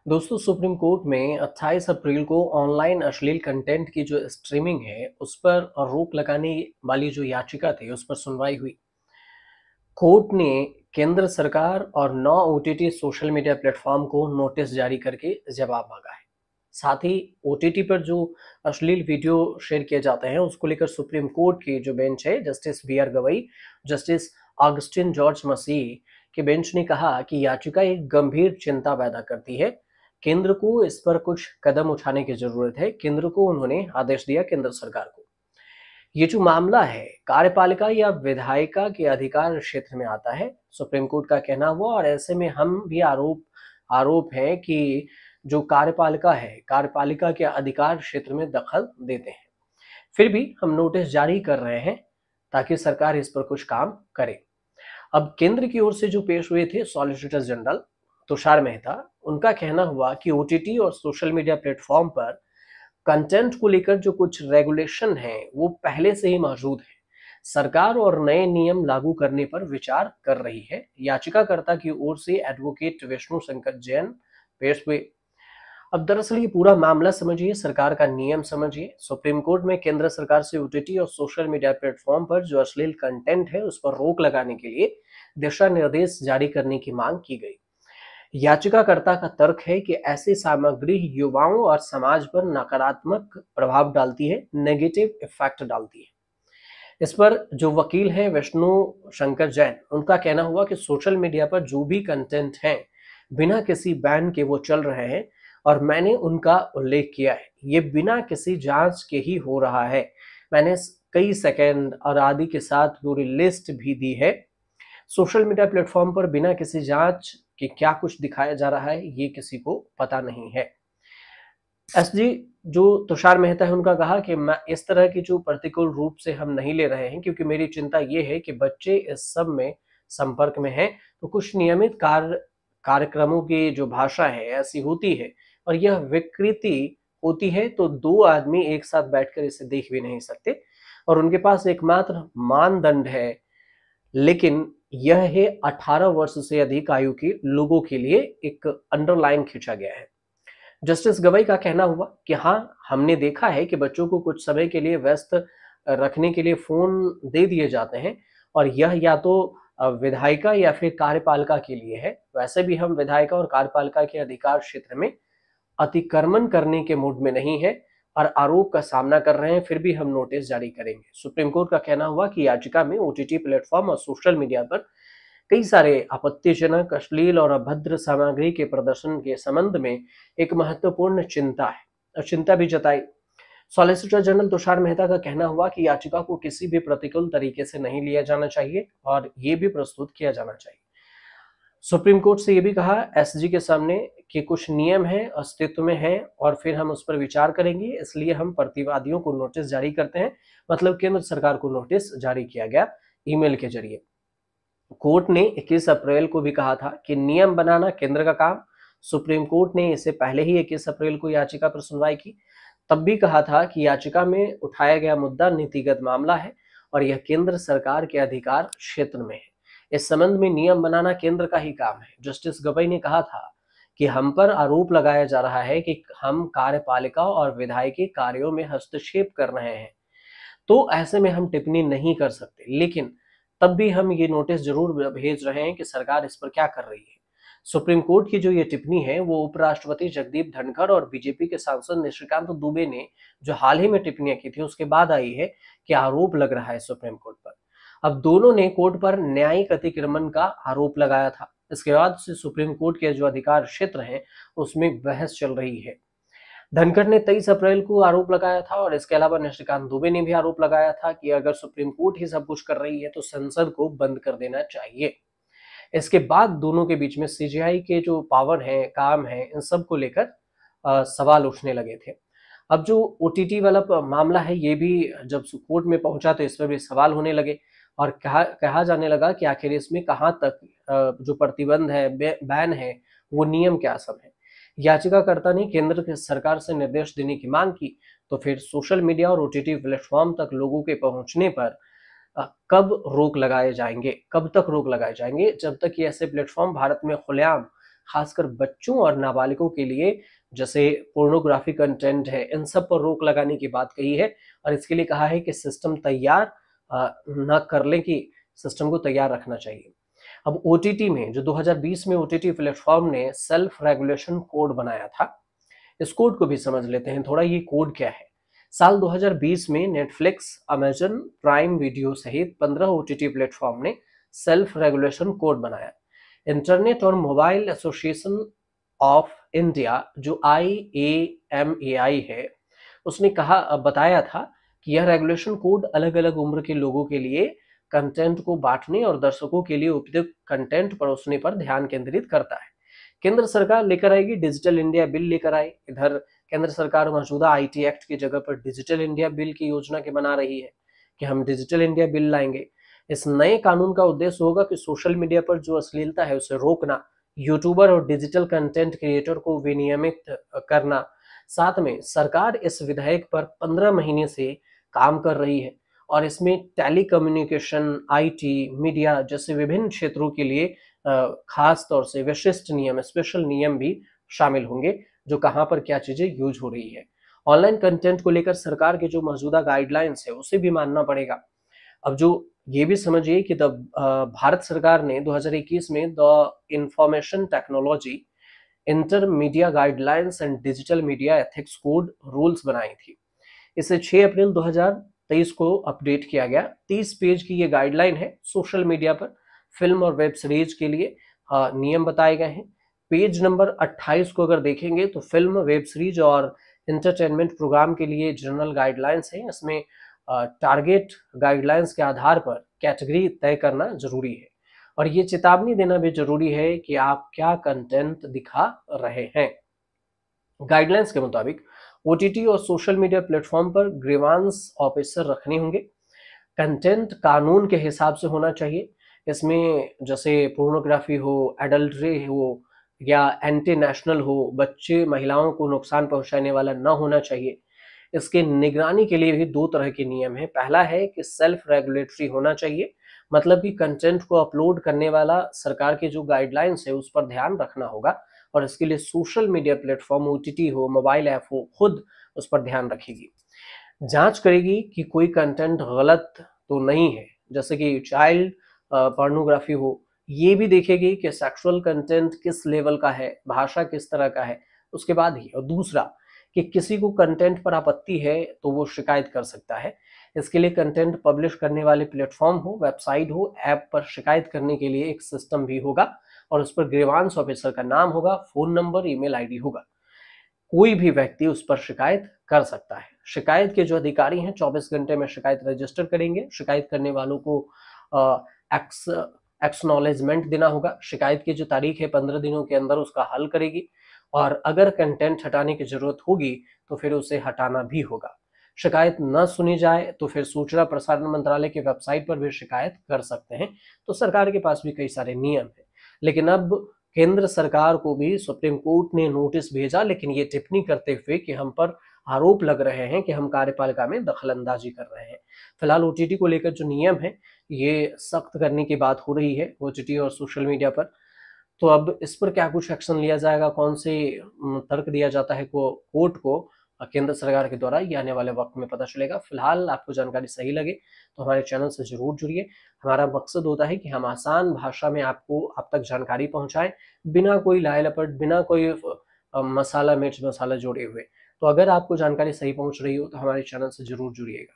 दोस्तों supreme court में 28 अप्रैल को ऑनलाइन अश्लील कंटेंट की जो स्ट्रीमिंग है उस पर रोक लगाने वाली जो याचिका थी उस पर सुनवाई हुई। कोर्ट ने केंद्र सरकार और 9 ओटीटी सोशल मीडिया प्लेटफॉर्म को नोटिस जारी करके जवाब मांगा है। साथ ही ओटीटी पर जो अश्लील वीडियो शेयर किए जाते हैं उसको लेकर सुप्रीम कोर्ट की जो बेंच है justice B R Gavai, justice Augustine George Masih के बेंच ने कहा कि याचिका एक गंभीर चिंता पैदा करती है। केंद्र को इस पर कुछ कदम उठाने की जरूरत है। केंद्र को उन्होंने आदेश दिया केंद्र सरकार को। ये जो मामला है कार्यपालिका या विधायिका के अधिकार क्षेत्र में आता है, सुप्रीम कोर्ट का कहना हुआ, और ऐसे में हम भी आरोप है कि जो कार्यपालिका है कार्यपालिका के अधिकार क्षेत्र में दखल देते हैं। फिर भी हम नोटिस जारी कर रहे हैं ताकि सरकार इस पर कुछ काम करे। अब केंद्र की ओर से जो पेश हुए थे सॉलिसिटर जनरल तुषार मेहता, उनका कहना हुआ कि ओटीटी और सोशल मीडिया प्लेटफॉर्म पर कंटेंट को लेकर जो कुछ रेगुलेशन है वो पहले से ही मौजूद है। सरकार और नए नियम लागू करने पर विचार कर रही है। याचिकाकर्ता की ओर से एडवोकेट विष्णु शंकर जैन पेश हुए। अब दरअसल ये पूरा मामला समझिए, सरकार का नियम समझिए। सुप्रीम कोर्ट में केंद्र सरकार से ओटीटी और सोशल मीडिया प्लेटफॉर्म पर जो अश्लील कंटेंट है उस पर रोक लगाने के लिए दिशा निर्देश जारी करने की मांग की गई। याचिकाकर्ता का तर्क है कि ऐसी सामग्री युवाओं और समाज पर नकारात्मक प्रभाव डालती है, नेगेटिव इफेक्ट डालती है। इस पर जो वकील हैं विष्णु शंकर जैन, उनका कहना हुआ कि सोशल मीडिया पर जो भी कंटेंट है बिना किसी बैन के वो चल रहे हैं और मैंने उनका उल्लेख किया है। ये बिना किसी जांच के ही हो रहा है। मैंने कई सेकंड और आदि के साथ पूरी लिस्ट भी दी है। सोशल मीडिया प्लेटफॉर्म पर बिना किसी जांच के क्या कुछ दिखाया जा रहा है ये किसी को पता नहीं है। एसजी जो तुषार मेहता है उनका कहा कि मैं इस तरह की जो प्रतिकूल रूप से हम नहीं ले रहे हैं, क्योंकि मेरी चिंता ये है कि बच्चे इस सब में संपर्क में हैं। तो कुछ नियमित कार्यक्रमों की जो भाषा है ऐसी होती है और यह विकृति होती है, तो दो आदमी एक साथ बैठकर इसे देख भी नहीं सकते और उनके पास एकमात्र मानदंड है, लेकिन यह है 18 वर्ष से अधिक आयु के लोगों के लिए एक अंडरलाइन खींचा गया है। जस्टिस गवई का कहना हुआ कि हाँ, हमने देखा है कि बच्चों को कुछ समय के लिए व्यस्त रखने के लिए फोन दे दिए जाते हैं और यह या तो विधायिका या फिर कार्यपालिका के लिए है। वैसे भी हम विधायिका और कार्यपालिका के अधिकार क्षेत्र में अतिक्रमण करने के मूड में नहीं है और आरोप का सामना कर रहे हैं, फिर भी हम नोटिस जारी करेंगे। सुप्रीम कोर्ट का कहना हुआ कि याचिका में ओटीटी प्लेटफॉर्म और सोशल मीडिया पर कई सारे आपत्तिजनक, अश्लील और अभद्र सामग्री के प्रदर्शन के संबंध में एक महत्वपूर्ण चिंता है और चिंता भी जताई। सॉलिसिटर जनरल तुषार मेहता का कहना हुआ कि याचिका को किसी भी प्रतिकूल तरीके से नहीं लिया जाना चाहिए और ये भी प्रस्तुत किया जाना चाहिए। सुप्रीम कोर्ट से ये भी कहा एसजी के सामने कि कुछ नियम हैं, अस्तित्व में हैं और फिर हम उस पर विचार करेंगे, इसलिए हम प्रतिवादियों को नोटिस जारी करते हैं। मतलब केंद्र सरकार को नोटिस जारी किया गया ईमेल के जरिए। कोर्ट ने 21 अप्रैल को भी कहा था कि नियम बनाना केंद्र का काम। सुप्रीम कोर्ट ने इससे पहले ही 21 अप्रैल को याचिका पर सुनवाई की, तब भी कहा था कि याचिका में उठाया गया मुद्दा नीतिगत मामला है और यह केंद्र सरकार के अधिकार क्षेत्र में है। इस संबंध में नियम बनाना केंद्र का ही काम है। जस्टिस गवई ने कहा था कि हम पर आरोप लगाया जा रहा है कि हम कार्यपालिका और विधायिकी कार्यों में हस्तक्षेप कर रहे हैं, तो ऐसे में हम टिप्पणी नहीं कर सकते, लेकिन तब भी हम ये नोटिस जरूर भेज रहे हैं कि सरकार इस पर क्या कर रही है। सुप्रीम कोर्ट की जो ये टिप्पणी है वो उपराष्ट्रपति जगदीप धनखड़ और बीजेपी के सांसद निशिकांत दुबे ने जो हाल ही में टिप्पणियां की थी उसके बाद आई है कि आरोप लग रहा है सुप्रीम कोर्ट पर। अब दोनों ने कोर्ट पर न्यायिक अतिक्रमण का आरोप लगाया था। इसके बाद से सुप्रीम कोर्ट के जो अधिकार क्षेत्र है उसमें बहस चल रही है। धनखड़ ने 23 अप्रैल को आरोप लगाया था और इसके अलावा निशिकांत दुबे ने भी आरोप लगाया था कि अगर सुप्रीम कोर्ट ही सब कुछ कर रही है तो संसद को बंद कर देना चाहिए। इसके बाद दोनों के बीच में सीजीआई के जो पावर है, काम है, इन सब को लेकर सवाल उठने लगे थे। अब जो ओटीटी वाला मामला है ये भी जब कोर्ट में पहुंचा तो इस पर भी सवाल होने लगे और कहा जाने लगा कि आखिर इसमें कहाँ तक जो प्रतिबंध है, बैन है, वो नियम क्या सब है। याचिकाकर्ता ने केंद्र की सरकार से निर्देश देने की मांग की, तो फिर सोशल मीडिया और ओटीटी प्लेटफॉर्म तक लोगों के पहुंचने पर कब रोक लगाए जाएंगे, कब तक रोक लगाए जाएंगे? जब तक ये ऐसे प्लेटफॉर्म भारत में खुलेआम खासकर बच्चों और नाबालिगों के लिए जैसे पोर्नोग्राफी कंटेंट है, इन सब पर रोक लगाने की बात कही है और इसके लिए कहा है कि सिस्टम तैयार न कर लें कि सिस्टम को तैयार रखना चाहिए। अब ओटीटी में जो 2020 में ओटीटी प्लेटफॉर्म ने सेल्फ रेगुलेशन कोड बनाया था, इस कोड को भी समझ लेते हैं थोड़ा, ये कोड क्या है। साल 2020 में नेटफ्लिक्स, अमेजन प्राइम वीडियो सहित 15 ओटीटी प्लेटफॉर्म ने सेल्फ रेगुलेशन कोड बनाया। इंटरनेट और मोबाइल एसोसिएशन ऑफ इंडिया जो IAMAI है, उसने बताया था कि यह रेगुलेशन कोड अलग अलग उम्र के लोगों के लिए कंटेंट को बांटने और दर्शकों के लिए उपयुक्त कंटेंट परोसने पर ध्यान केंद्रित करता है। केंद्र सरकार लेकर आएगी डिजिटल इंडिया बिल लेकर आई। इधर केंद्र सरकार मौजूदा IT एक्ट की जगह पर डिजिटल इंडिया बिल की योजना के बना रही है कि हम डिजिटल इंडिया बिल लाएंगे। इस नए कानून का उद्देश्य होगा कि सोशल मीडिया पर जो अश्लीलता है उसे रोकना, यूट्यूबर और डिजिटल कंटेंट क्रिएटर को विनियमित करना। साथ में सरकार इस विधेयक पर 15 महीने से काम कर रही है और इसमें टेलीकम्युनिकेशन, IT, मीडिया जैसे विभिन्न क्षेत्रों के लिए खास तौर से विशिष्ट नियम, स्पेशल नियम भी शामिल होंगे, जो कहां पर क्या चीजें यूज हो रही है। ऑनलाइन कंटेंट को लेकर सरकार के जो मौजूदा गाइडलाइंस है उसे भी मानना पड़ेगा। अब जो ये भी समझिए कि भारत सरकार ने 2021 में the information technology inter media guidelines and digital media ethics code rules बनाई थी। इसे 6 अप्रैल 2023 को अपडेट किया गया। 30 पेज की ये गाइडलाइन है। सोशल मीडिया पर फिल्म और वेब सीरीज के लिए नियम बताए गए हैं। पेज नंबर 28 को अगर देखेंगे तो फिल्म, वेब सीरीज और एंटरटेनमेंट प्रोग्राम के लिए जनरल गाइडलाइंस है। इसमें टारगेट गाइडलाइंस के आधार पर कैटेगरी तय करना जरूरी है और ये चेतावनी देना भी जरूरी है कि आप क्या कंटेंट दिखा रहे हैं। गाइडलाइंस के मुताबिक OTT और सोशल मीडिया प्लेटफॉर्म पर ग्रीवांस ऑफिसर रखने होंगे। कंटेंट कानून के हिसाब से होना चाहिए। इसमें जैसे पोर्नोग्राफी हो, एडल्ट्री हो या एंटी नेशनल हो, बच्चे, महिलाओं को नुकसान पहुंचाने वाला न होना चाहिए। इसके निगरानी के लिए भी 2 तरह के नियम हैं। पहला है कि सेल्फ रेगुलेटरी होना चाहिए, मतलब कि कंटेंट को अपलोड करने वाला सरकार के जो गाइडलाइंस है उस पर ध्यान रखना होगा और इसके लिए सोशल मीडिया प्लेटफॉर्म, OTT हो, मोबाइल ऐप हो, खुद उस पर ध्यान रखेगी। जांच करेगी कि कोई कंटेंट गलत तो नहीं है, जैसे कि चाइल्ड पोर्नोग्राफी हो। ये भी देखेगी कि सेक्सुअल कंटेंट किस लेवल का है, भाषा किस तरह का है, उसके बाद ही। और दूसरा कि किसी को कंटेंट पर आपत्ति है तो वो शिकायत कर सकता है। इसके लिए कंटेंट पब्लिश करने वाले प्लेटफॉर्म हो, वेबसाइट हो, ऐप पर शिकायत करने के लिए एक सिस्टम भी होगा और उस पर ग्रीवांस ऑफिसर का नाम होगा, फोन नंबर, ईमेल ID होगा। कोई भी व्यक्ति उस पर शिकायत कर सकता है। शिकायत के जो अधिकारी हैं 24 घंटे में शिकायत रजिस्टर करेंगे। शिकायत करने वालों को एक्नॉलेजमेंट देना होगा। शिकायत की जो तारीख है 15 दिनों के अंदर उसका हल करेगी और अगर कंटेंट हटाने की जरूरत होगी तो फिर उसे हटाना भी होगा। शिकायत न सुनी जाए तो फिर सूचना प्रसारण मंत्रालय की वेबसाइट पर भी शिकायत कर सकते हैं। तो सरकार के पास भी कई सारे नियम हैं। लेकिन अब केंद्र सरकार को भी सुप्रीम कोर्ट ने नोटिस भेजा, लेकिन ये टिप्पणी करते हुए कि हम पर आरोप लग रहे हैं कि हम कार्यपालिका में दखलंदाजी कर रहे हैं। फिलहाल OTT को लेकर जो नियम है ये सख्त करने की बात हो रही है OTT और सोशल मीडिया पर। तो अब इस पर क्या कुछ एक्शन लिया जाएगा, कौन से तर्क दिया जाता है कोर्ट को केंद्र सरकार के द्वारा, ये आने वाले वक्त में पता चलेगा। फिलहाल आपको जानकारी सही लगे तो हमारे चैनल से जरूर जुड़िए। हमारा मकसद होता है कि हम आसान भाषा में आपको आप तक जानकारी पहुंचाएं, बिना कोई लाए लपट, बिना कोई मसाला, मिर्च मसाला जोड़े हुए। तो अगर आपको जानकारी सही पहुंच रही हो तो हमारे चैनल से जरूर जुड़िएगा।